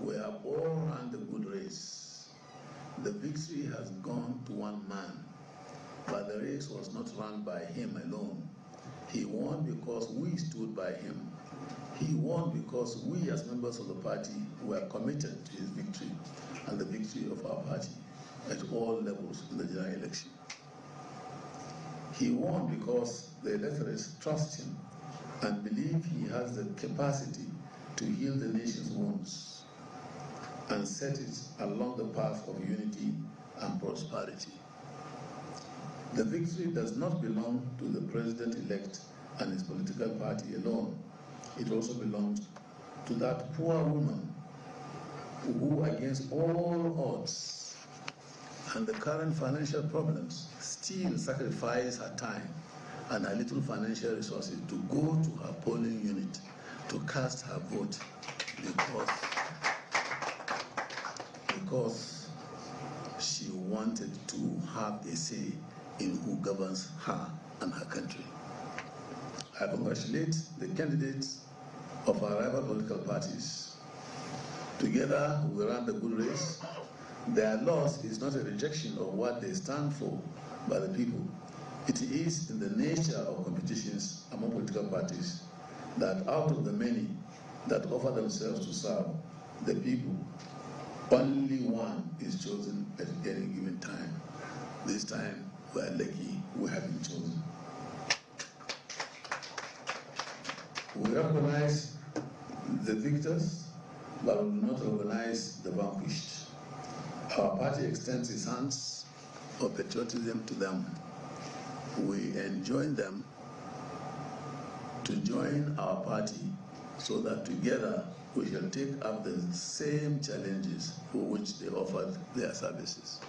We have all run the good race. The victory has gone to one man, but the race was not run by him alone. He won because we stood by him. He won because we as members of the party were committed to his victory and the victory of our party at all levels in the general election. He won because the electorates trust him and believe he has the capacity to heal the nation's wounds and set it along the path of unity and prosperity. The victory does not belong to the president-elect and his political party alone. It also belongs to that poor woman who, against all odds and the current financial problems, still sacrificed her time and her little financial resources to go to her polling unit to cast her vote because she wanted to have a say in who governs her and her country. I congratulate the candidates of our rival political parties. Together, we ran the good race. Their loss is not a rejection of what they stand for by the people. It is in the nature of competitions among political parties that out of the many that offer themselves to serve the people, only one is chosen at any given time. This time, we are lucky we have been chosen. We recognize the victors, but we do not recognize the vanquished. Our party extends its hands of patriotism to them. We enjoin them to join our party so that together we shall take up the same challenges for which they offered their services.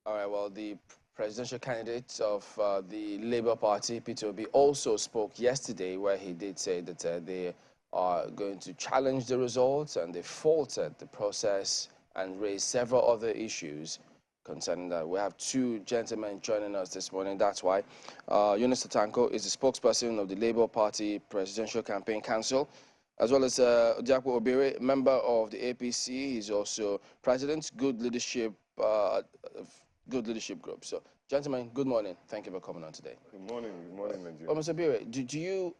All right, well, the presidential candidate of the Labour Party, Peter Obi, also spoke yesterday where he did say that they are going to challenge the results and they faulted the process and raised several other issues concerning that. We have two gentlemen joining us this morning. That's why Eunice Tatanko is the spokesperson of the Labour Party Presidential Campaign Council, as well as Diakwo Obire, member of the APC. He's also president, Good Leadership Group. So, gentlemen, good morning. Thank you for coming on today. Good morning, Nigeria. Mr. Obire, do you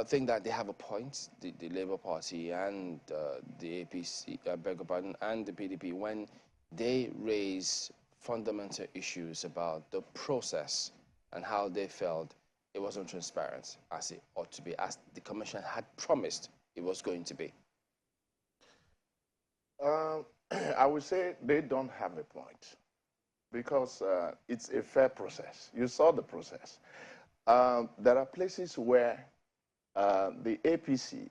think that they have a point, the Labour Party and the APC, beg your pardon, and the PDP, when they raise fundamental issues about the process and how they felt it wasn't transparent as it ought to be, as the Commission had promised it was going to be? I would say they don't have a point because it's a fair process. You saw the process. There are places where the APC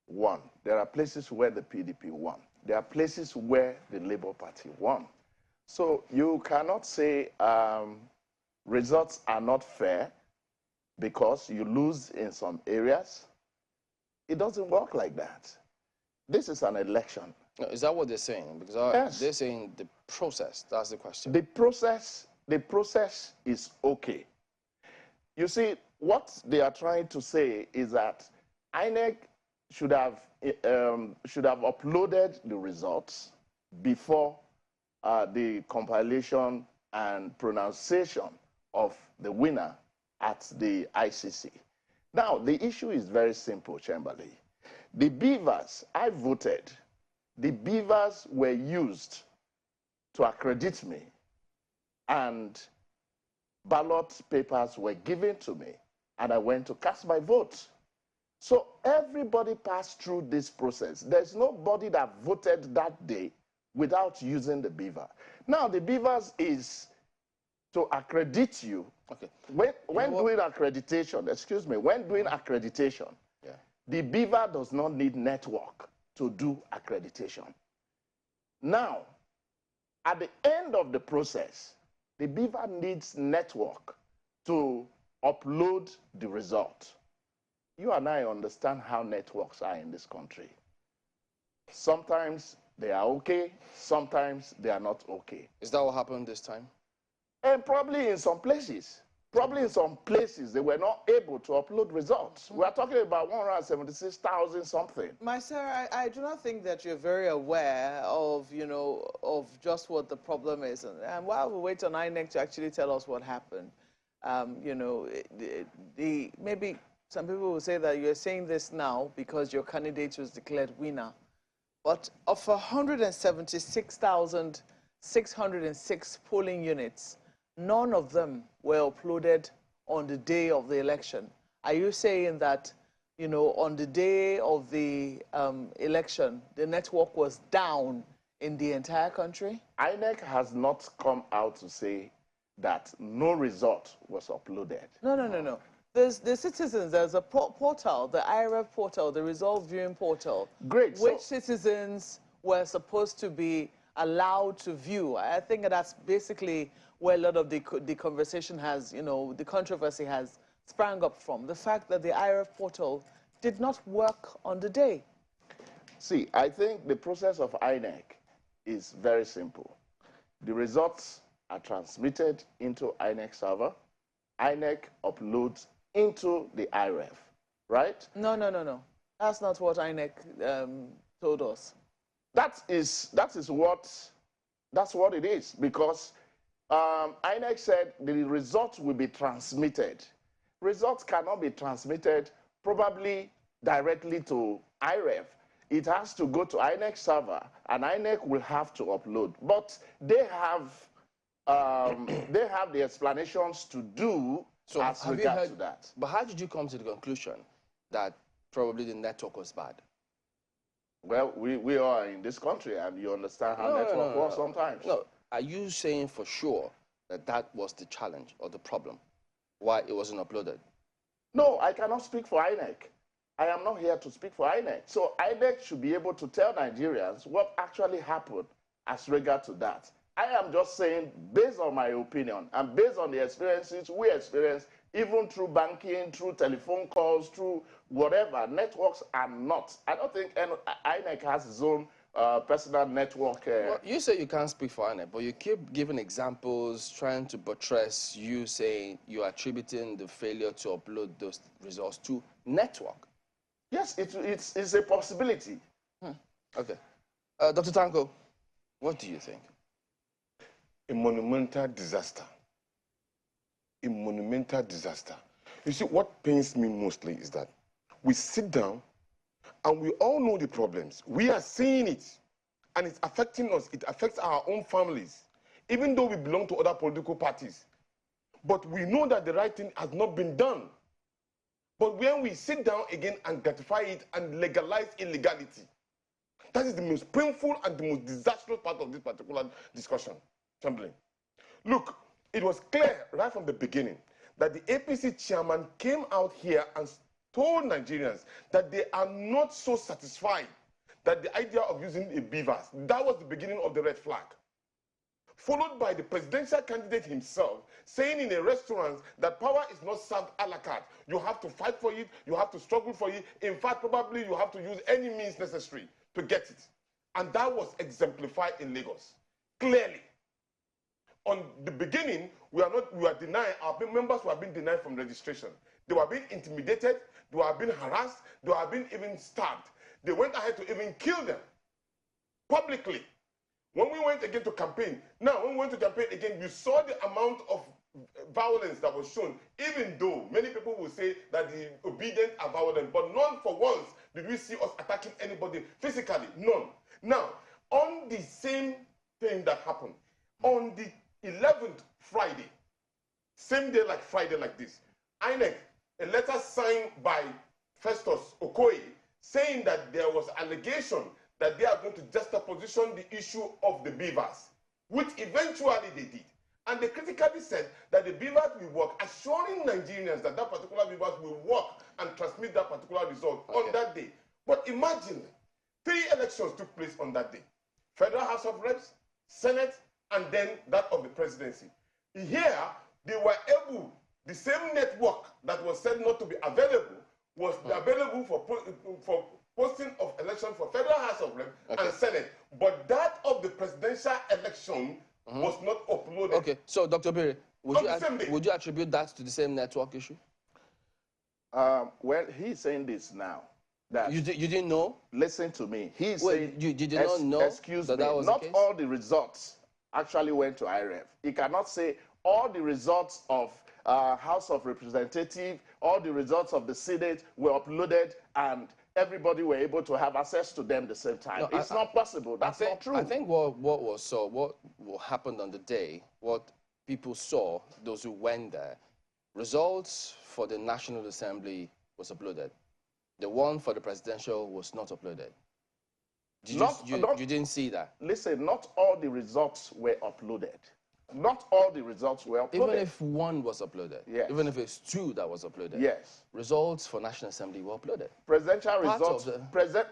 won. There are places where the PDP won. There are places where the Labour Party won. So you cannot say results are not fair because you lose in some areas. It doesn't work like that. This is an election. Is that what they're saying? Because yes. They're saying the process. That's the question. The process is okay. You see, what they are trying to say is that INEC should have uploaded the results before the compilation and pronunciation of the winner at the ICC. Now, the issue is very simple, Chamberlain. The beavers, I voted. The beavers were used to accredit me, and ballot papers were given to me, and I went to cast my vote. So everybody passed through this process. There's nobody that voted that day without using the beaver. Now, the beavers is to accredit you. Okay. When doing accreditation, excuse me, when doing accreditation, yeah, the beaver does not need network to do accreditation. Now, at the end of the process, the beaver needs network to upload the result. You and I understand how networks are in this country. Sometimes they are okay, sometimes they are not okay. Is that what happened this time? And probably in some places. Probably in some places they were not able to upload results. We are talking about 176,000 something. My sir, I do not think that you're very aware of, of just what the problem is. And while we wait on INEC to actually tell us what happened, maybe some people will say that you're saying this now because your candidate was declared winner. But of 176,606 polling units, none of them were uploaded on the day of the election. Are you saying that, on the day of the election, the network was down in the entire country? INEC has not come out to say that no result was uploaded. No. The citizens, there's a portal, the IRF portal, the result viewing portal. Great. Which citizens were supposed to be allowed to view. I think that's basically where a lot of the conversation has, the controversy has sprang up from. The fact that the IRF portal did not work on the day. See, I think the process of INEC is very simple. The results are transmitted into INEC server. INEC uploads into the IRF, right? No. That's not what INEC told us. That's what it is, because INEC said the results will be transmitted. Results cannot be transmitted probably directly to IRF. It has to go to INEC server, and INEC will have to upload. But they have the explanations to do as regards to that. But how did you come to the conclusion that probably the network was bad? Well, we are in this country, and you understand how network works sometimes. No, are you saying for sure that that was the challenge or the problem, why it wasn't uploaded? No, I cannot speak for INEC. I am not here to speak for INEC. So INEC should be able to tell Nigerians what actually happened as regard to that. I am just saying, based on my opinion, and based on the experiences we experienced, even through banking, through telephone calls, through whatever, networks are not. I don't think INEC has its own personal network. Well, you say you can't speak for INEC, but you keep giving examples, trying to buttress you saying you're attributing the failure to upload those results to network. Yes, it's a possibility. Okay. Dr. Tanko, what do you think? A monumental disaster. A monumental disaster. You see, what pains me mostly is that we sit down and we all know the problems. We are seeing it, and it's affecting us. It affects our own families, even though we belong to other political parties. But we know that the right thing has not been done. But when we sit down again and gratify it and legalize illegality, that is the most painful and the most disastrous part of this particular discussion. Chamberlain. Look, it was clear right from the beginning that the APC chairman came out here and told Nigerians that they are not so satisfied that the idea of using a beavers, that was the beginning of the red flag. Followed by the presidential candidate himself saying in a restaurant that power is not served a la carte. You have to fight for it, you have to struggle for it. In fact, probably you have to use any means necessary to get it. And that was exemplified in Lagos, clearly. On the beginning, we are denying, our members were being denied from registration. They were being intimidated, they were being harassed, they were being even stabbed. They went ahead to even kill them publicly. When we went again to campaign, now when we went to campaign again, you saw the amount of violence that was shown, even though many people will say that the obedient are violent, but none for once did we see us attacking anybody physically, none. Now, on the same thing that happened, on the 11th Friday, same day like Friday like this, INEC, a letter signed by Festus Okoye, saying that there was allegation that they are going to juxtaposition the issue of the beavers, which eventually they did. And they critically said that the beavers will work, assuring Nigerians that that particular beavers will work and transmit that particular result on that day. But imagine, 3 elections took place on that day. Federal House of Reps, Senate, and then that of the presidency. Here, they were able, the same network that was said not to be available was available for posting of election for Federal House of Rep and Senate, but that of the presidential election was not uploaded. Okay, so Dr. Berry, would you attribute that to the same network issue? Well, he's saying this now. That you didn't know? Listen to me. He's saying, you did not know excuse me, that was not the case? all the results actually went to IREF. He cannot say all the results of House of Representatives, all the results of the Senate were uploaded and everybody were able to have access to them at the same time. No, it's not possible. That's not true. I think what happened on the day, what people saw, those who went there, results for the National Assembly was uploaded. The one for the presidential was not uploaded. You didn't see that? Listen, not all the results were uploaded. Not all the results were uploaded. Even if one was uploaded? Yes. Even if it's two that was uploaded? Yes. Results for National Assembly were uploaded? Presidential results,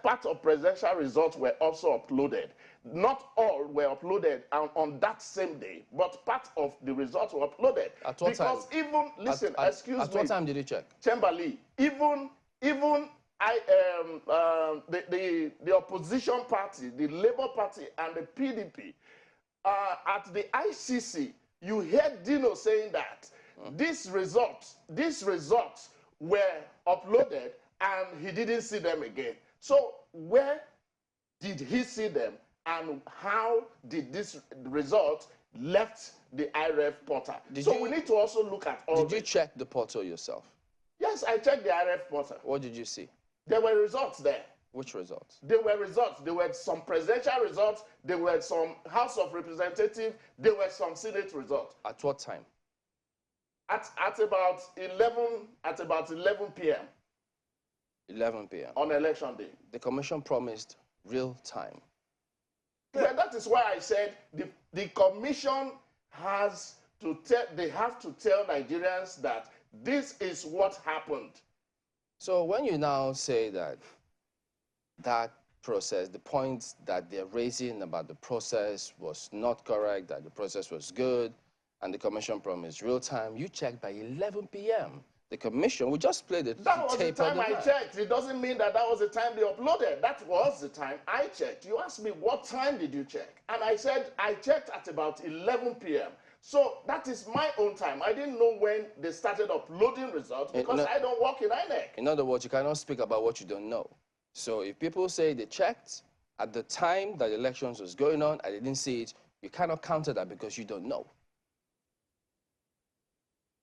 part of presidential results were also uploaded. Not all were uploaded on that same day, but part of the results were uploaded. At what time? Because even, listen, excuse me. At what time did you check? Chamberlain, even the opposition party, the Labour Party and the PDP, at the ICC, you heard Dino saying that these results were uploaded and he didn't see them again. So where did he see them and how did this result left the IREF portal? We need to also look at all. Did you check the portal yourself? Yes, I checked the IREF portal. What did you see? There were results there. Which results? There were results. There were some presidential results. There were some House of Representatives. There were some Senate results. At what time? At about 11 p.m. 11 p.m. on election day. The commission promised real time. Yeah, that is why I said the commission has to they have to tell Nigerians that this is what happened. So when you now say that process, the points that they're raising about the process was not correct, that the process was good, and the commission promised real time, you checked by 11 p.m. The commission, we just played it. That was the time I checked. It doesn't mean that was the time they uploaded. That was the time I checked. You asked me, what time did you check? And I said, I checked at about 11 p.m. So that is my own time. I didn't know when they started uploading results because I don't work in INEC. In other words, you cannot speak about what you don't know. So if people say they checked at the time that the elections was going on and they didn't see it, you cannot counter that because you don't know.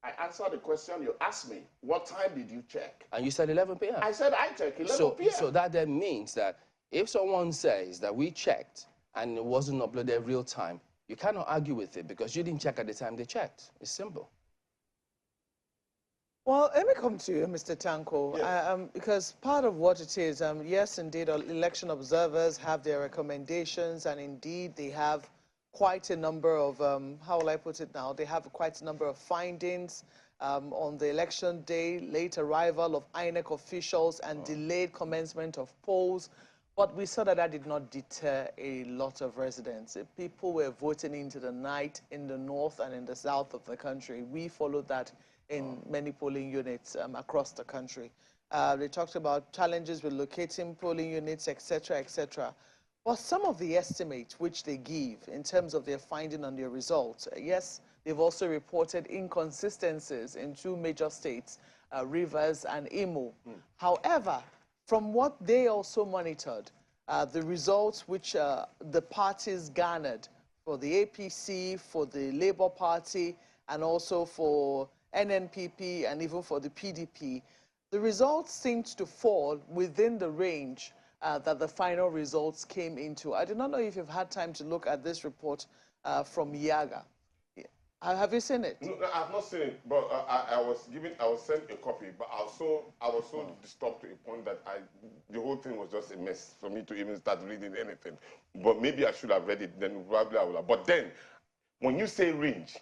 I answered the question you asked me. What time did you check? And you said 11 p.m. I said I checked 11 p.m. So that then means that if someone says that we checked and it wasn't uploaded real time, you cannot argue with it because you didn't check at the time they checked. It's simple. Well, let me come to you, Mr. Tanko, yes. because part of what it is, yes, indeed, election observers have their recommendations, and indeed they have quite a number of, how will I put it now, they have quite a number of findings on the election day, late arrival of INEC officials, and delayed commencement of polls. But we saw that that did not deter a lot of residents. People were voting into the night in the north and in the south of the country. We followed that in many polling units across the country. They talked about challenges with locating polling units, etc., etc. But some of the estimates which they give in terms of their finding on their results, yes, they've also reported inconsistencies in two major states, Rivers and Imo. However, from what they also monitored, the results which the parties garnered for the APC, for the Labour Party, and also for NNPP and even for the PDP, the results seemed to fall within the range that the final results came into. I do not know if you've had time to look at this report from Yaga. Have you seen it? No, I have not seen it, but I was sent a copy, but I was so disturbed to a point that the whole thing was just a mess for me to even start reading anything. But maybe I should have read it, then probably I would have. But then, when you say range,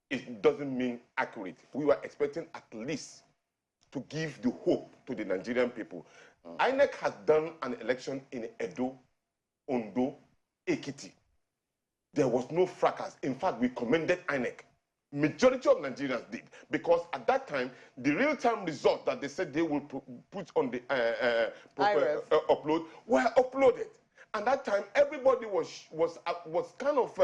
it doesn't mean accurate. We were expecting at least to give the hope to the Nigerian people. INEC has done an election in Edo, Ondo, Ekiti. There was no fracas. In fact, we commended INEC majority of Nigerians did, because at that time, the real-time results that they said they will put on the upload were uploaded. And that time, everybody was kind of,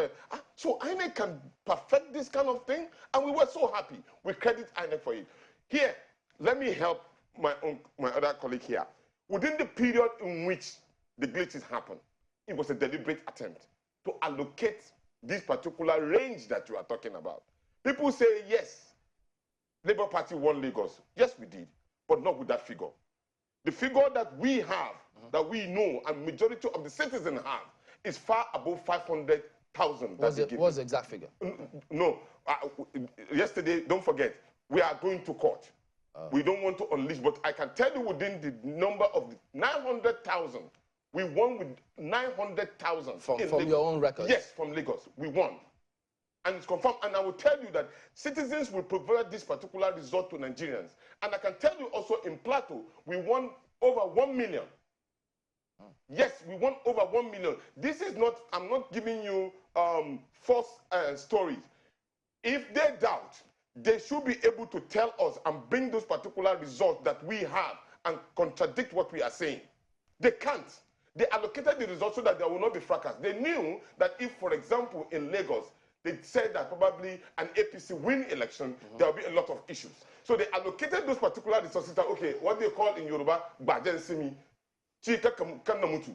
so INEC can perfect this kind of thing, and we were so happy. We credit INEC for it. Here, let me help my other colleague here. Within the period in which the glitches happened, it was a deliberate attempt to allocate this particular range that you are talking about. People say, yes, Labour Party won Lagos. Yes, we did, but not with that figure. The figure that we have, that we know, and majority of the citizens have, is far above 500,000. What's the exact figure? No. Yesterday, don't forget, we are going to court. We don't want to unleash, but I can tell you within the number of 900,000, we won with 900,000. From your own records? Yes, from Lagos. We won. And it's confirmed. And I will tell you that citizens will provide this particular result to Nigerians. And I can tell you also in Plateau, we won over 1 million. Yes, we won over 1 million. This is not, I'm not giving you false stories. If they doubt, they should be able to tell us and bring those particular results that we have and contradict what we are saying. They can't. They allocated the results so that there will not be fracas. They knew that if, for example, in Lagos, they said that probably an APC win election, there will be a lot of issues. So they allocated those particular resources that, okay, what they call in Yoruba, Bajensimi, Chika Kanamutu.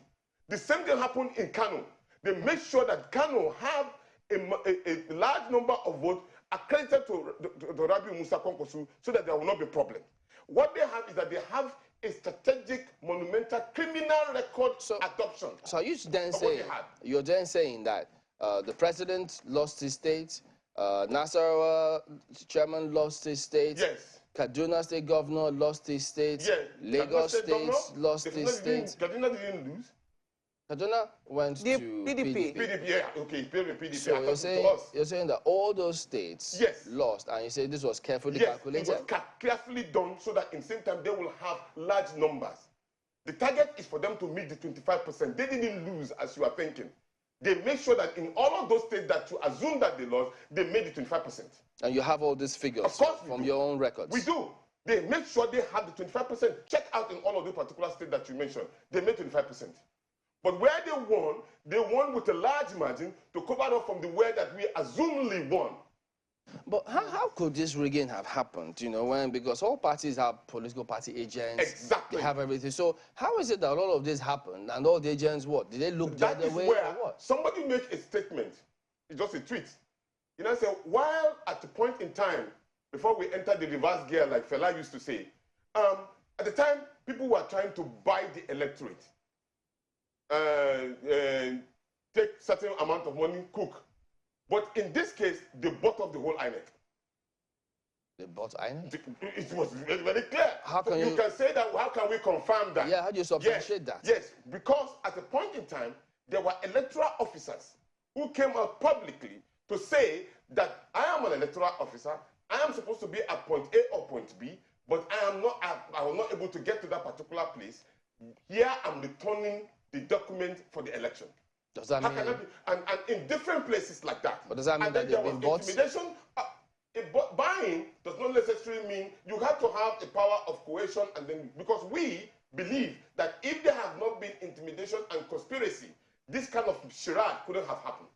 The same thing happened in Kano. They made sure that Kano have a large number of votes accredited to Rabi Musa Konkosu so that there will not be a problem. What they have is that they have a strategic, monumental criminal record adoption. So are you then saying, you're then saying that the president lost his state, Nasarawa chairman lost his state, yes. Kaduna State governor lost his state, yes. Lagos State lost his state. Kaduna didn't lose. Kaduna went to PDP. PDP, yeah, okay, PDP. So you're saying that all those states yes. lost, and you say this was carefully yes, calculated? It was carefully done so that in the same time they will have large numbers. The target is for them to meet the 25%. They didn't lose as you are thinking. They made sure that in all of those states that you assume that they lost, they made the 25%. And you have all these figures of course from your own records? We do. They make sure they have the 25%. Check out in all of the particular states that you mentioned. They made 25%. But where they won with a large margin to cover up from the way that we assumedly won. But how could this rigging have happened, you know, because all parties have political party agents. Exactly. They have everything. So how is it that all of this happened and all the agents, what? Did they look the other way or what? Somebody made a statement. It's just a tweet. You know, say, while at the point in time, before we entered the reverse gear, like Fela used to say, at the time, people were trying to buy the electorate. Take certain amount of money, cook. But in this case, they bought off the whole INEC. They bought INEC? It was very, very clear. How can you can say that, how can we confirm that? Yeah, how do you substantiate that? Yes, because at a point in time, there were electoral officers who came out publicly to say that I am an electoral officer, I am supposed to be at point A or point B, but I was not able to get to that particular place. Here I'm returning the document for the election. Does that mean? And in different places like that. But does that mean that they've been bought? Intimidation. Buying does not necessarily mean you have to have a power of coercion, and then because we believe that if there had not been intimidation and conspiracy, this kind of charade couldn't have happened.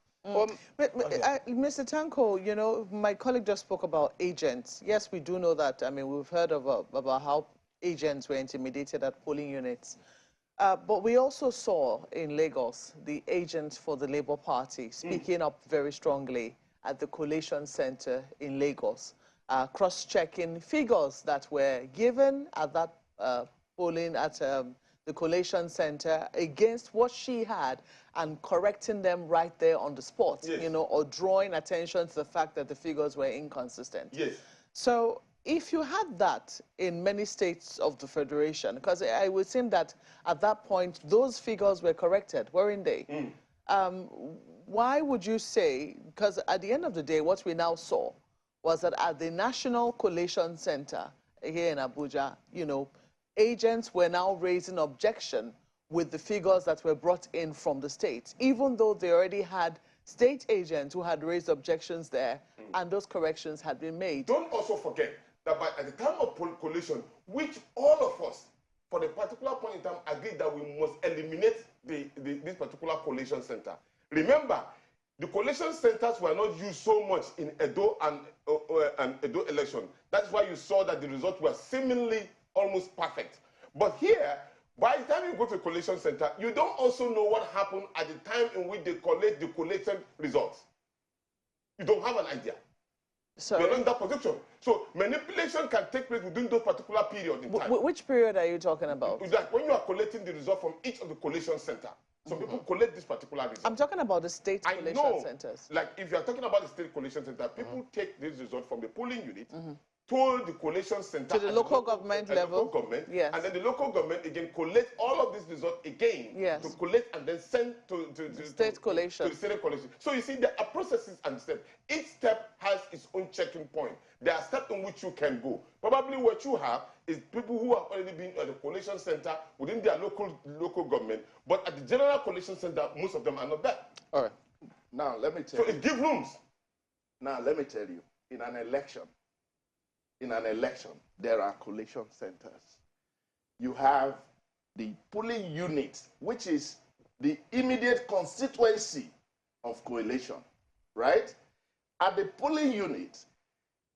Mr. Tanko, you know, my colleague just spoke about agents. Yes, we do know that. I mean, we've heard about how agents were intimidated at polling units. But we also saw in Lagos the agents for the Labour Party speaking up very strongly at the collation center in Lagos, cross-checking figures that were given at that polling at the collation center against what she had and correcting them right there on the spot, yes. you know, or drawing attention to the fact that the figures were inconsistent. Yes. So if you had that in many states of the Federation, because I would think that at that point, those figures were corrected, weren't they? Why would you say, because at the end of the day, what we now saw was that at the National Collation Center here in Abuja, you know, agents were now raising objection with the figures that were brought in from the states, even though they already had state agents who had raised objections there and those corrections had been made. Don't also forget that at the time of collation, which all of us, for the particular point in time, agreed that we must eliminate this particular collation center. Remember, the collation centers were not used so much in Edo and Edo election. That's why you saw that the results were seemingly almost perfect. But here, by the time you go to a collation center, you don't also know what happened at the time in which they collect the collected results. You don't have an idea. Sorry? You're not in that position. So manipulation can take place within those particular periods in time. Which period are you talking about? Like when you are collecting the result from each of the collation center. Some people collect this particular result. I'm talking about the state collation centers. Like if you are talking about the state collation center, people take this result from the polling unit to the collation center. To the local government level. Local government, yes. And then the local government again collect all of these results again to collect and then send to state collation. To the state collation. So you see there are processes and steps. Each step has its own checking point. There are steps in which you can go. Probably what you have is people who have already been at the collation center within their local government, but at the general collation center, most of them are not there. All right. Now, let me tell you. So it gives rooms. Now, let me tell you, in an election, there are collation centers. You have the polling unit, which is the immediate constituency of coalition, right? At the polling unit,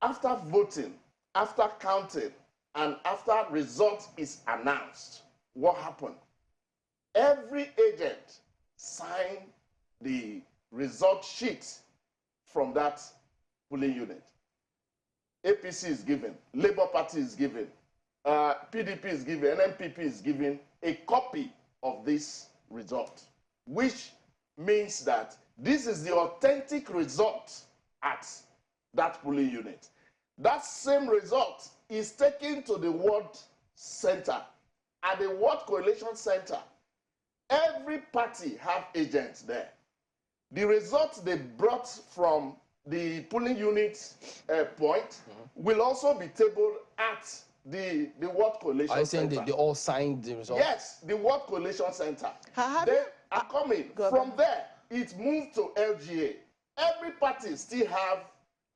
after voting, after counting, and after result is announced, what happened? Every agent signed the result sheet from that polling unit. APC is given, Labour Party is given, PDP is given, NMPP is given a copy of this result, which means that this is the authentic result at that polling unit. That same result is taken to the ward center. At the ward coalition center, every party have agents there. The results they brought from the polling unit point will also be tabled at the ward coalition center. I think they all signed the results? Yes, the ward coalition center. They are coming. From there, it moved to LGA. Every party still have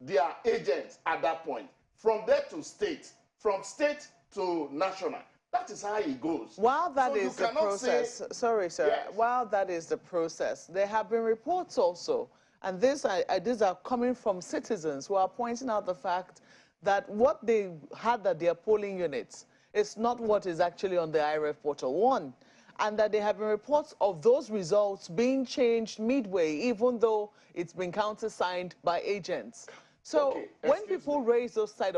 their agents at that point. From there to state, from state to national. That is how it goes. While that is the process, sorry, sir. Yes. While that is the process, there have been reports also, and these are coming from citizens who are pointing out the fact that what they had at their polling units is not what is actually on the IRF portal, one, and that there have been reports of those results being changed midway, even though it's been countersigned by agents. So when people raise those type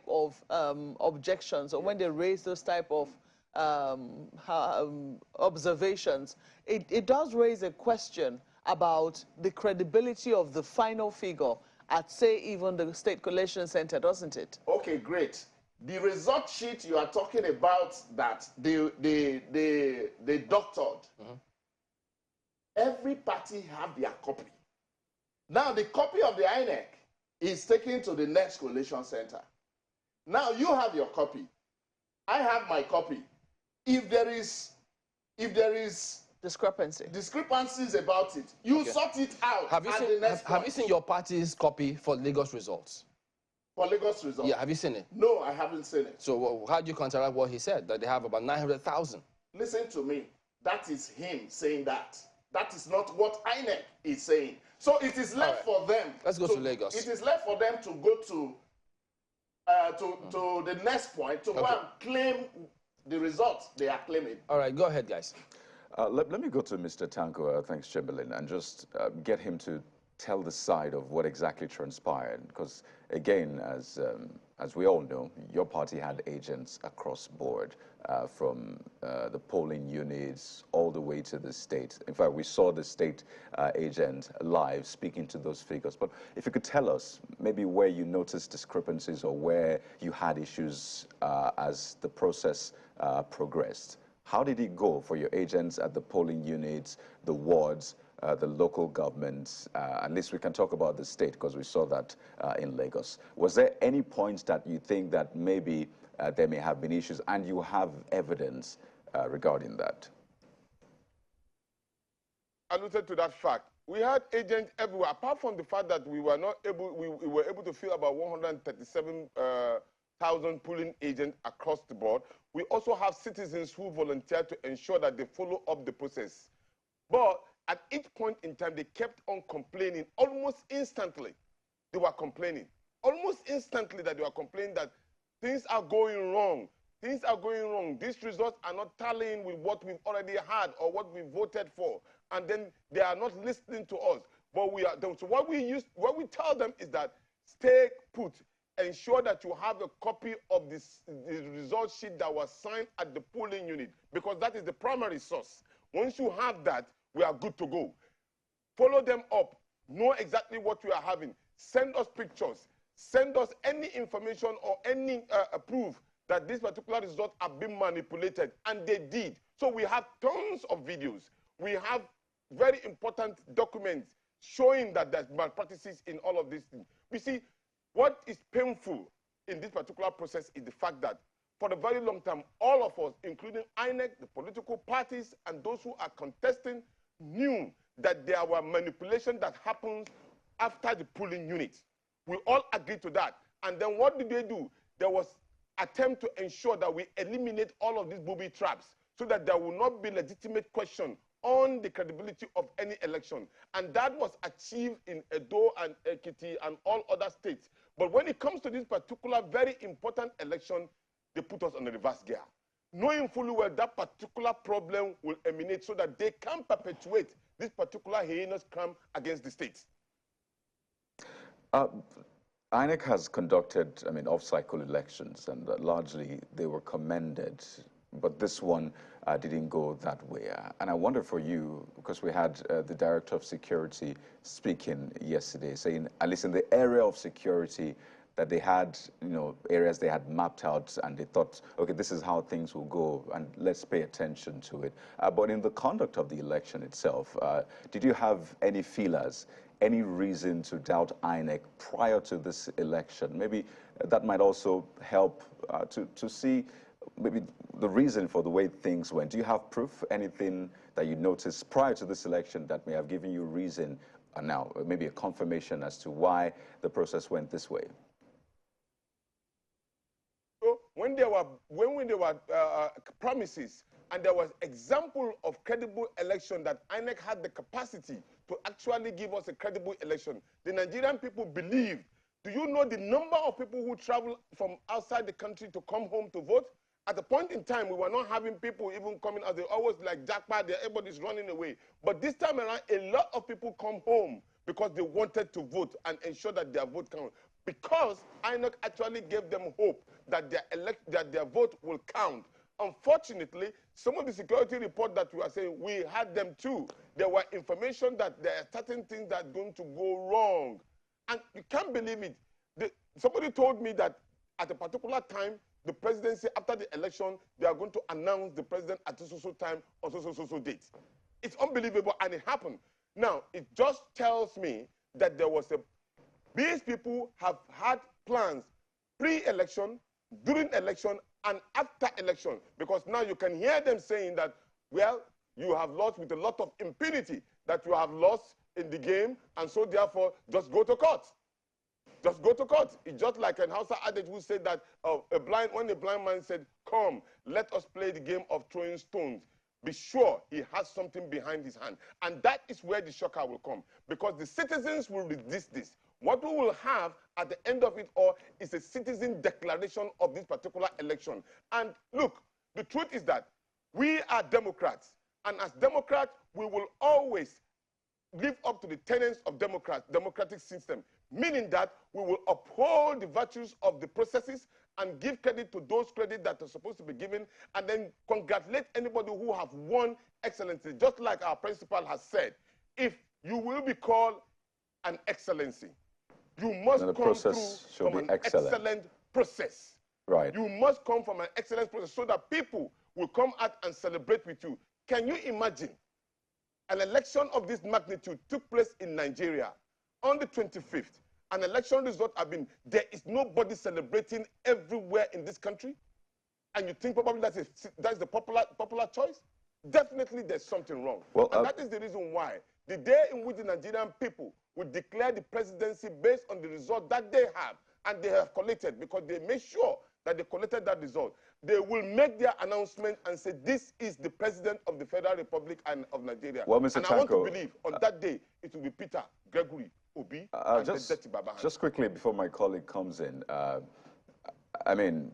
of objections, or when they raise those type of observations, it does raise a question about the credibility of the final figure at, say, even the State Collation Center, doesn't it? Okay, great. The result sheet you are talking about that they doctored, every party have their copy. Now, the copy of the INEC is taken to the next collation center. Now, you have your copy. I have my copy. If there is discrepancies about it, you sort it out. Have you seen your party's copy for Lagos results? For Lagos results? Yeah, have you seen it? No, I haven't seen it. So how do you counteract what he said, that they have about 900,000? Listen to me. That is him saying that. That is not what INEC is saying. So it is left for them. Let's go to Lagos. It is left for them to go to the next point to go and claim the results they are claiming. All right, go ahead, guys. Let me go to Mr. Tanko, thanks, Chamberlain, and just get him to tell the side of what exactly transpired. Because, again, as we all know, your party had agents across board, from the polling units all the way to the state. In fact, we saw the state agent live speaking to those figures. But if you could tell us maybe where you noticed discrepancies or where you had issues as the process progressed. How did it go for your agents at the polling units, the wards, the local governments? At least we can talk about the state, because we saw that in Lagos. Was there any point that you think that maybe there may have been issues, and you have evidence regarding that? alluded to that fact. We had agents everywhere, apart from the fact that we were not able, we were able to fill about 137,000 polling agents across the board. We also have citizens who volunteer to ensure that they follow up the process. But at each point in time, they kept on complaining almost instantly. They were complaining. Almost instantly that they were complaining that things are going wrong. Things are going wrong. These results are not tallying with what we've already had or what we voted for. And then they are not listening to us. But we are, so what we tell them is that stay put. Ensure that you have a copy of the result sheet that was signed at the polling unit, because that is the primary source. Once you have that, we are good to go. Follow them up. Know exactly what we are having. Send us pictures. Send us any information or any proof that these particular results are being manipulated, and they did. So we have tons of videos. We have very important documents showing that there's malpractices in all of these things. We see, what is painful in this particular process is the fact that for a very long time, all of us, including INEC, the political parties, and those who are contesting, knew that there were manipulation that happens after the polling unit. We all agreed to that. And then what did they do? There was attempt to ensure that we eliminate all of these booby traps so that there will not be legitimate question on the credibility of any election. And that was achieved in Edo and Ekiti and all other states. But when it comes to this particular very important election, they put us on the reverse gear, knowing fully well that particular problem will emanate so that they can perpetuate this particular heinous crime against the states. INEC has conducted, off-cycle elections, and largely they were commended. But this one didn't go that way. And I wonder for you, because we had the Director of Security speaking yesterday, saying, at least in the area of security, that they had, areas they had mapped out, and they thought, okay, this is how things will go, and let's pay attention to it. But in the conduct of the election itself, did you have any feelers, any reason to doubt INEC prior to this election? Maybe that might also help to see maybe the reason for the way things went. Do you have proof, anything that you noticed prior to this election that may have given you reason, now maybe a confirmation as to why the process went this way? So when there were promises and there was example of credible election that INEC had the capacity to actually give us a credible election, the Nigerian people believed. Do you know the number of people who travel from outside the country to come home to vote? At the point in time, we were not having people even coming out. They always like jackpot, everybody's running away. But this time around, a lot of people come home because they wanted to vote and ensure that their vote counted. Because INEC actually gave them hope that their vote will count. Unfortunately, some of the security report that we are saying, we had them too. There were information that there are certain things that are going to go wrong. And you can't believe it. Somebody told me that at a particular time, the presidency, after the election, they are going to announce the president at so time or so date. It's unbelievable, and it happened. Now, it just tells me that there was these people have had plans pre-election, during election, and after election, because now you can hear them saying that, well, you have lost with a lot of impunity, that you have lost in the game, and so therefore, just go to court. Just go to court. It's just like an Hausa adage who said that when a blind man said, come, let us play the game of throwing stones, be sure he has something behind his hand. And that is where the shocker will come, because the citizens will resist this. What we will have at the end of it all is a citizen declaration of this particular election. And look, the truth is that we are Democrats. And as Democrats, we will always live up to the tenets of democratic system, meaning that we will uphold the virtues of the processes and give credit to those credit that are supposed to be given, and then congratulate anybody who have won excellency. Just like our principal has said, if you will be called an excellency, you must come through from an excellent process. Right. You must come from an excellent process so that people will come out and celebrate with you. Can you imagine? An election of this magnitude took place in Nigeria on the 25th. An election result have been, there is nobody celebrating everywhere in this country. And you think probably that is the popular choice? definitely there's something wrong. Well, and that is the reason why the day in which the Nigerian people will declare the presidency based on the result that they have and they have collected, because they made sure that they collected that result, they will make their announcement and say, this is the president of the Federal Republic and of Nigeria. Well, Mr. And Tanko, I want to believe on that day it will be Peter, Gregory, Obi, and just, Baba. just quickly before my colleague comes in, I mean,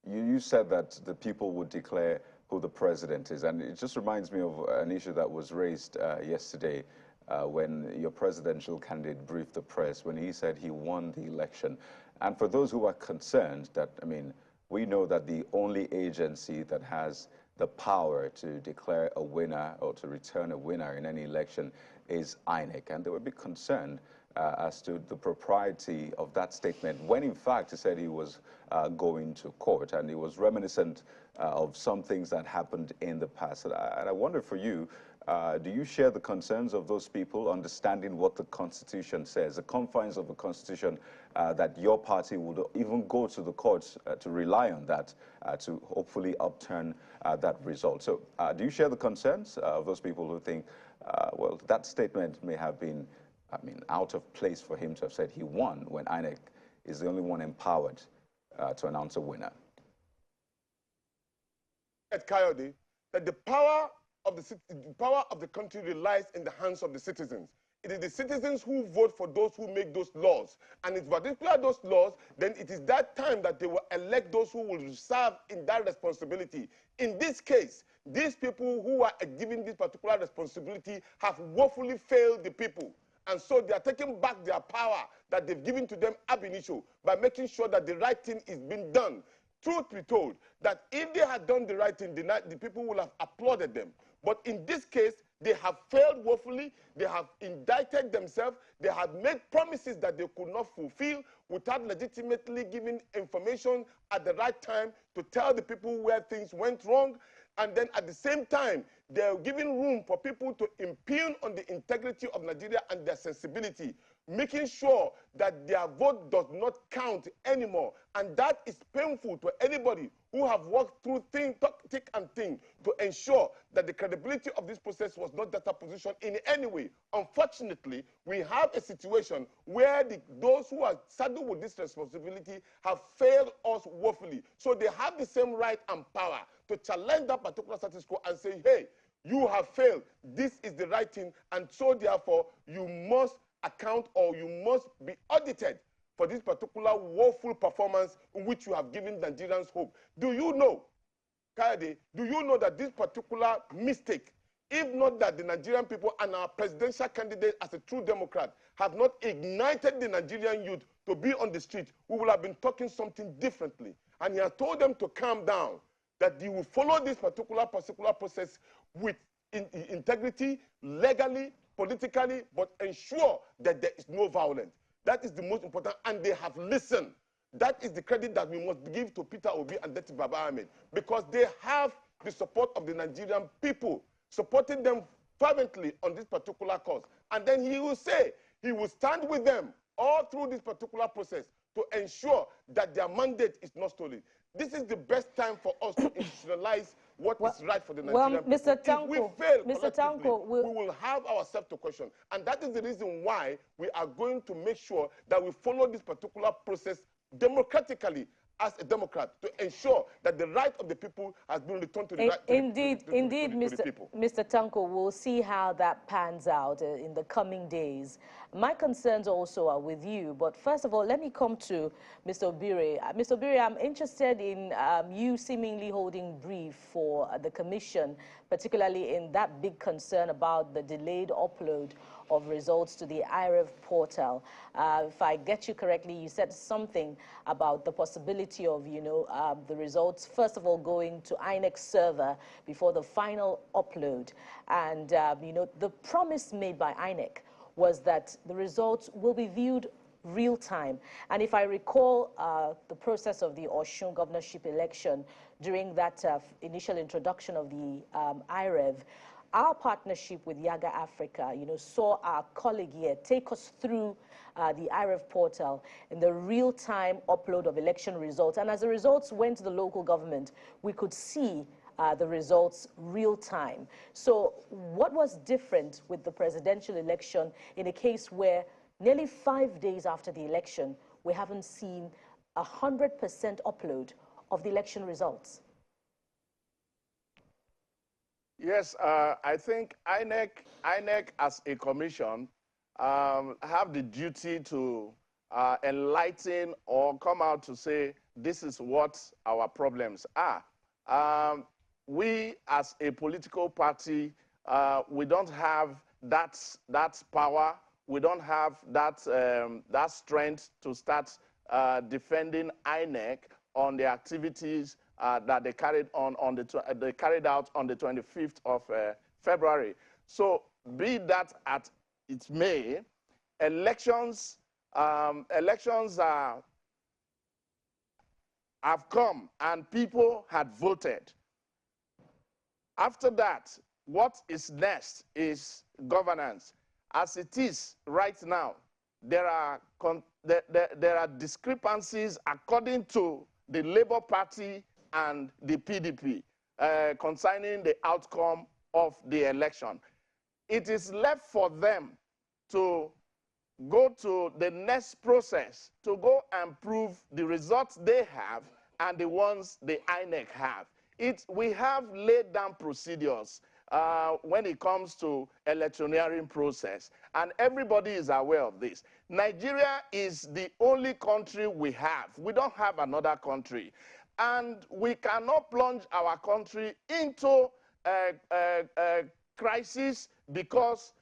you said that the people would declare who the president is, and it just reminds me of an issue that was raised yesterday when your presidential candidate briefed the press when he said he won the election. And for those who are concerned that, I mean, we know that the only agency that has the power to declare a winner or to return a winner in any election is INEC, and they were a bit concerned as to the propriety of that statement when in fact he said he was going to court, and he was reminiscent of some things that happened in the past. And I wonder for you, do you share the concerns of those people, understanding what the Constitution says, the confines of the Constitution, that your party would even go to the courts to rely on that to hopefully upturn that result? So do you share the concerns of those people who think, well, that statement may have been, I mean, out of place for him to have said he won when INEC is the only one empowered to announce a winner? At Coyote, that the power of the country relies in the hands of the citizens. It is the citizens who vote for those who make those laws. And if particular those laws, then it is that time that they will elect those who will serve in that responsibility. In this case, these people who are given this particular responsibility have woefully failed the people. And so they are taking back their power that they've given to them ab initio by making sure that the right thing is being done. Truth be told, that if they had done the right thing, the people would have applauded them. But in this case, they have failed woefully. They have indicted themselves. They have made promises that they could not fulfill without legitimately giving information at the right time to tell the people where things went wrong. And then at the same time, they're giving room for people to impugn on the integrity of Nigeria and their sensibility, making sure that their vote does not count anymore. And that is painful to anybody who have worked through thick and thin to ensure that the credibility of this process was not better positioned in any way. Unfortunately, we have a situation where those who are saddled with this responsibility have failed us woefully. So they have the same right and power to challenge that particular status quo and say, hey, you have failed. This is the right thing. And so therefore, you must account or you must be audited for this particular woeful performance in which you have given Nigerians hope. Do you know, Kayode, do you know that this particular mistake, if not that the Nigerian people and our presidential candidate as a true Democrat have not ignited the Nigerian youth to be on the street, we would have been talking something differently. And he has told them to calm down, that he will follow this particular process with integrity, legally, politically, but ensure that there is no violence. That is the most important, and they have listened. That is the credit that we must give to Peter Obi and Deti Baba Ahmed, because they have the support of the Nigerian people, supporting them fervently on this particular cause. And then he will say he will stand with them all through this particular process to ensure that their mandate is not stolen. This is the best time for us to institutionalize what is right for the Nigerian people. Mr. Tanko, if we fail Mr. Tanko, we will have ourselves to question. And that is the reason why we are going to make sure that we follow this particular process democratically as a Democrat to ensure that the right of the people has been returned to the right Indeed, people. Mr. Tanko, we'll see how that pans out in the coming days. My concerns also are with you, but first of all, let me come to Mr. Obiri. Mr. Obiri, I'm interested in you seemingly holding brief for the Commission, particularly in that big concern about the delayed upload of results to the INEC portal. If I get you correctly, you said something about the possibility of, the results, first of all, going to INEC server before the final upload. And, the promise made by INEC was that the results will be viewed real time. And if I recall the process of the Osun governorship election during that initial introduction of the IREV, our partnership with Yaga Africa, saw our colleague here take us through the IREV portal in the real-time upload of election results. And as the results went to the local government, we could see the results real time. So what was different with the presidential election in a case where nearly 5 days after the election, we haven't seen 100% upload of the election results? Yes, I think INEC as a commission have the duty to enlighten or come out to say this is what our problems are. We as a political party, we don't have that power. We don't have that strength to start defending INEC on the activities that they carried out on the 25th of February. So, be that as it may, elections have come and people had voted. After that, what is next is governance. As it is right now, there are discrepancies according to the Labour Party and the PDP concerning the outcome of the election. It is left for them to go to the next process to go and prove the results they have and the ones the INEC have. We have laid down procedures when it comes to electioneering process, and everybody is aware of this. Nigeria is the only country we have. We don't have another country. And we cannot plunge our country into a crisis because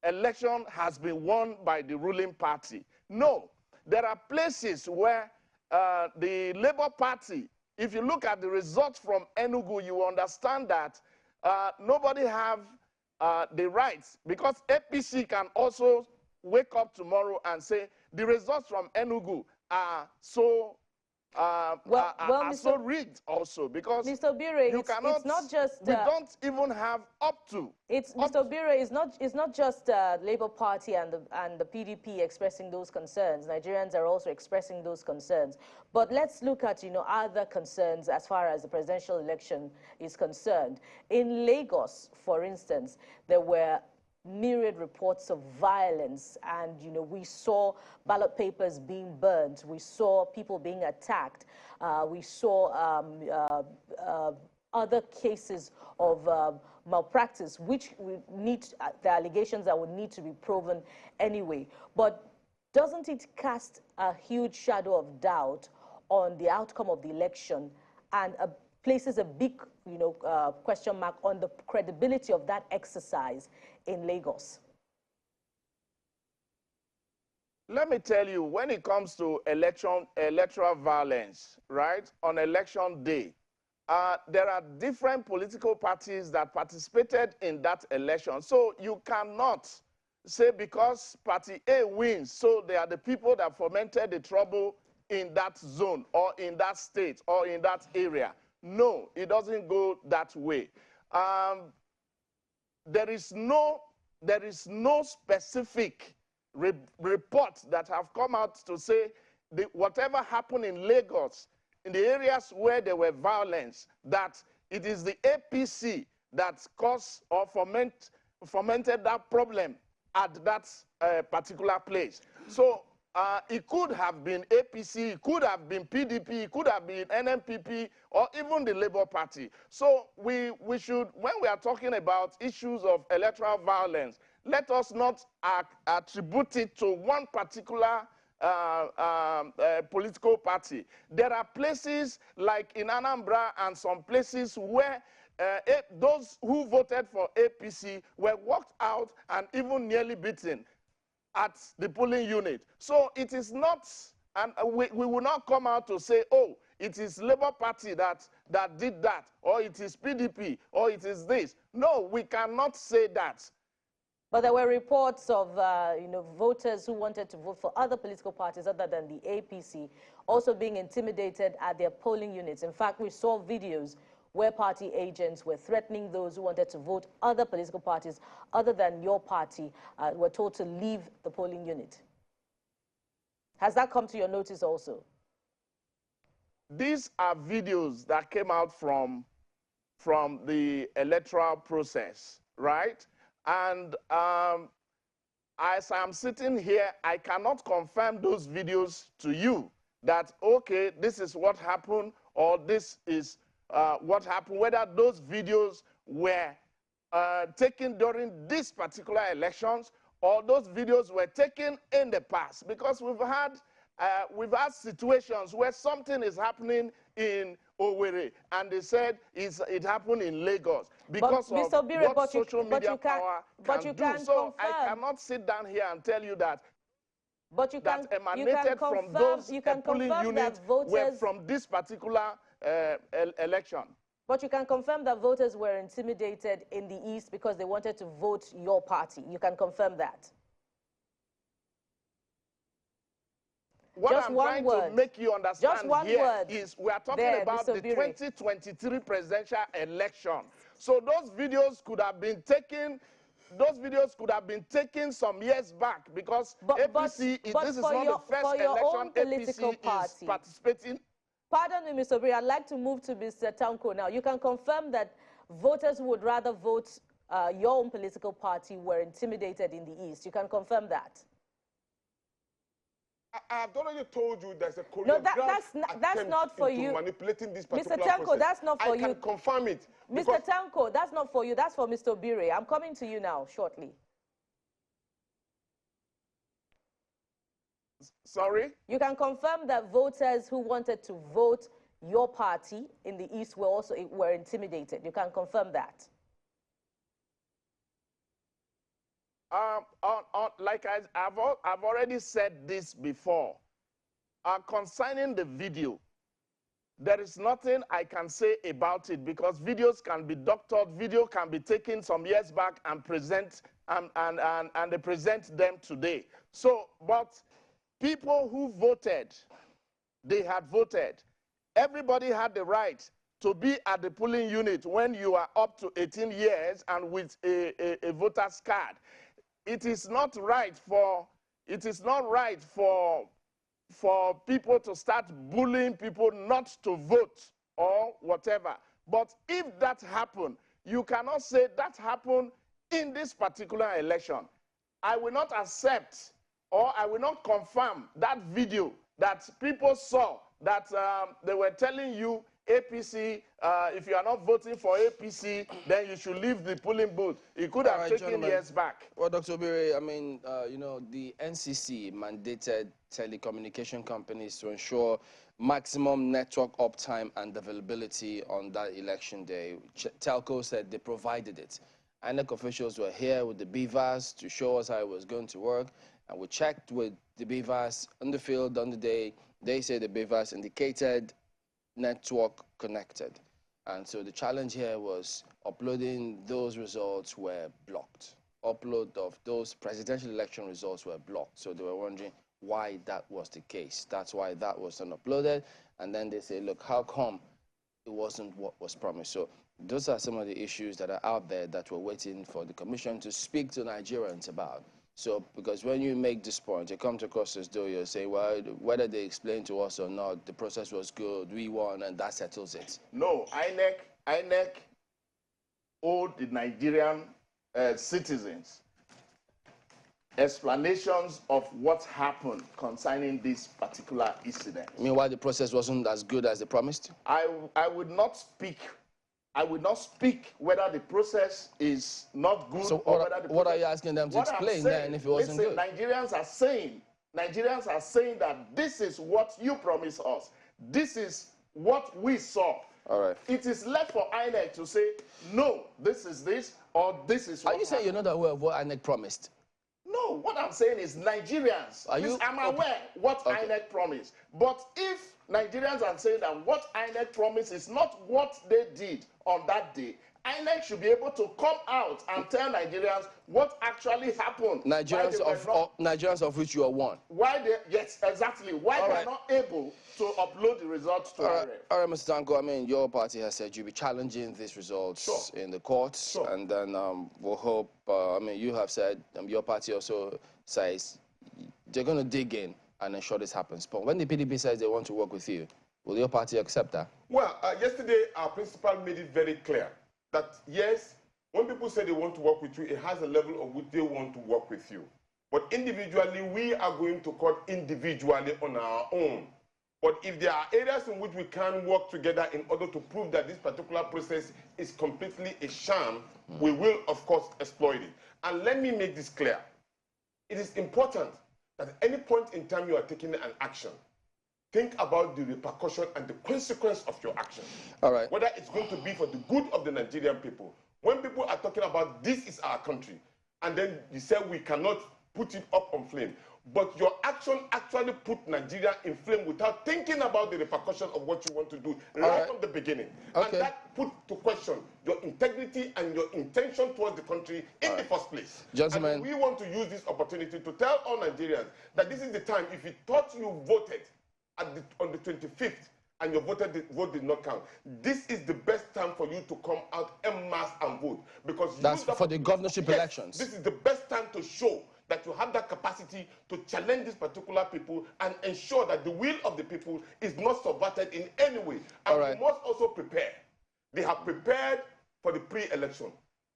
election has been won by the ruling party. No, there are places where the Labour Party, if you look at the results from Enugu, you understand that nobody have the rights, because APC can also wake up tomorrow and say the results from Enugu are so so rigged also, because Mr. Obire, it's not just we don't even have up to. Mr. Obire, it's not just Labour Party and the PDP expressing those concerns. Nigerians are also expressing those concerns. But let's look at other concerns as far as the presidential election is concerned. In Lagos, for instance, there were myriad reports of violence, and we saw ballot papers being burned, we saw people being attacked, we saw other cases of malpractice, which we need the allegations that would need to be proven anyway. But doesn't it cast a huge shadow of doubt on the outcome of the election, and places a big question mark on the credibility of that exercise in Lagos? Let me tell you, when it comes to electoral violence, right, on election day, there are different political parties that participated in that election. So you cannot say because party A wins, so they are the people that fomented the trouble in that zone or in that state or in that area. No, it doesn't go that way. There is no specific report that have come out to say whatever happened in Lagos, in the areas where there were violence, that it is the APC that caused or fomented that problem at that particular place. So it could have been APC, it could have been PDP, it could have been NMPP, or even the Labour Party. So we should, when we are talking about issues of electoral violence, let us not attribute it to one particular political party. There are places like in Anambra and some places where those who voted for APC were walked out and even nearly beaten at the polling unit. So it is not, and we will not come out to say, oh, it is Labour Party that did that, or it is PDP, or it is this. No, we cannot say that. But there were reports of voters who wanted to vote for other political parties other than the APC also being intimidated at their polling units. In fact, we saw videos where party agents were threatening those who wanted to vote other political parties other than your party, were told to leave the polling unit. Has that come to your notice also? these are videos that came out from the electoral process, right? And as I'm sitting here, I cannot confirm those videos to you that, okay, this is what happened, or this is what happened, whether those videos were taken during these particular elections, or those videos were taken in the past, because we've had situations where something is happening in Owerri, and they said it happened in Lagos because but, of Mr. Obire, what social media power can do. So I confirm. cannot sit down here and tell you that But you can, emanated from those polling units were voters, from this particular election. But you can confirm that voters were intimidated in the East because they wanted to vote your party. You can confirm that. What I'm trying to make you understand here is we are talking about the 2023 presidential election. So those videos could have been taken. Those videos could have been taken some years back, because APC, this is not the first election APC is participating. Pardon me, Mr. Obiri, I'd like to move to Mr. Tanko now. You can confirm that voters who would rather vote your own political party were intimidated in the East. You can confirm that. I've already told you there's a choreographed no, that's not for you. Manipulating this particular Mr. Tanko, process. That's not for you. I can confirm it. Mr. Tanko, that's not for you. That's for Mr. Obiri. I'm coming to you now shortly. Sorry? You can confirm that voters who wanted to vote your party in the East were intimidated. You can confirm that. Like I've already said this before, concerning the video, there is nothing I can say about it, because videos can be doctored, video can be taken some years back and present and they present them today. So, but people who voted, they had voted. Everybody had the right to be at the polling unit when you are up to 18 years and with a voter's card. It is not right for people to start bullying people not to vote or whatever. But if that happened, you cannot say that happened in this particular election. I will not accept, or I will not confirm that video that people saw that they were telling you APC, if you are not voting for APC, then you should leave the polling booth. It could have taken years back. Well, Dr. Obiri, I mean, you know, the NCC mandated telecommunication companies to ensure maximum network uptime and availability on that election day. Telco said they provided it. INEC officials were here with the beavers to show us how it was going to work, and we checked with the beavers on the field on the day. They say the beavers indicated network connected, and so the challenge here was uploading those results were blocked. Upload of those presidential election results were blocked, so they were wondering why that was the case. That's why that was not uploaded, and then they say, look, how come it wasn't what was promised? So those are some of the issues that are out there that we're waiting for the commission to speak to Nigerians about. So, because when you make this point, it comes across as though you're saying, well, whether they explain to us or not, the process was good, we won, and that settles it. No, INEC owed the Nigerian citizens explanations of what happened concerning this particular incident. Meanwhile, the process wasn't as good as they promised? I would not speak whether the process is not good, so or whether the process... What are you asking them to explain then if it wasn't good? Nigerians are saying that this is what you promised us. This is what we saw. All right. It is left for INEC to say, no, this is this, or this is what Are you saying you're not aware of what INEC promised? No, what I'm saying is Nigerians. I'm aware what INEC promised. But if Nigerians are saying that what INEC promised is not what they did on that day, INEC should be able to come out and tell Nigerians what actually happened. Nigerians of which you are one. Yes, exactly. Why they're not able to upload the results to INEC. All right, Mr. Tanko, I mean, your party has said you'll be challenging these results in the courts. Sure. And then we'll hope, I mean, you have said, your party also says they're going to dig in and ensure this happens. But when the PDP says they want to work with you, Will your party accept that? Well, yesterday our principal made it very clear that yes, when people say they want to work with you, it has a level of which they want to work with you. But individually, we are going to court individually on our own. But if there are areas in which we can work together in order to prove that this particular process is completely a sham, we will, of course, exploit it. And let me make this clear. It is important that at any point in time you are taking an action, think about the repercussion and the consequence of your action. All right. Whether it's going to be for the good of the Nigerian people. When people are talking about this is our country, and then you say we cannot put it up on flame, but your action actually put Nigeria in flame without thinking about the repercussion of what you want to do right from the beginning. Okay. And that put to question your integrity and your intention towards the country in the first place. Gentlemen, and we want to use this opportunity to tell all Nigerians that this is the time, if you thought you voted on the 25th, and your vote did not count, this is the best time for you to come out en masse and vote. Because that's for the governorship elections. This is the best time to show that you have that capacity to challenge these particular people and ensure that the will of the people is not subverted in any way. And we must also prepare. They have prepared for the pre-election.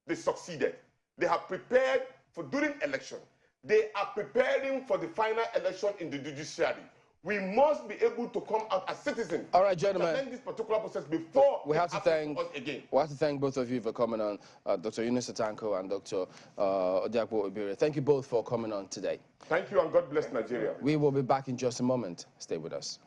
They succeeded. They have prepared for during election. They are preparing for the final election in the judiciary. We must be able to come out as citizens. All right, gentlemen. To this particular process before we have to thank us again. We have to thank both of you for coming on, Dr. Eunice Tanko and Dr. Odiakbo Obire. Thank you both for coming on today. Thank you, and God bless Nigeria. We will be back in just a moment. Stay with us.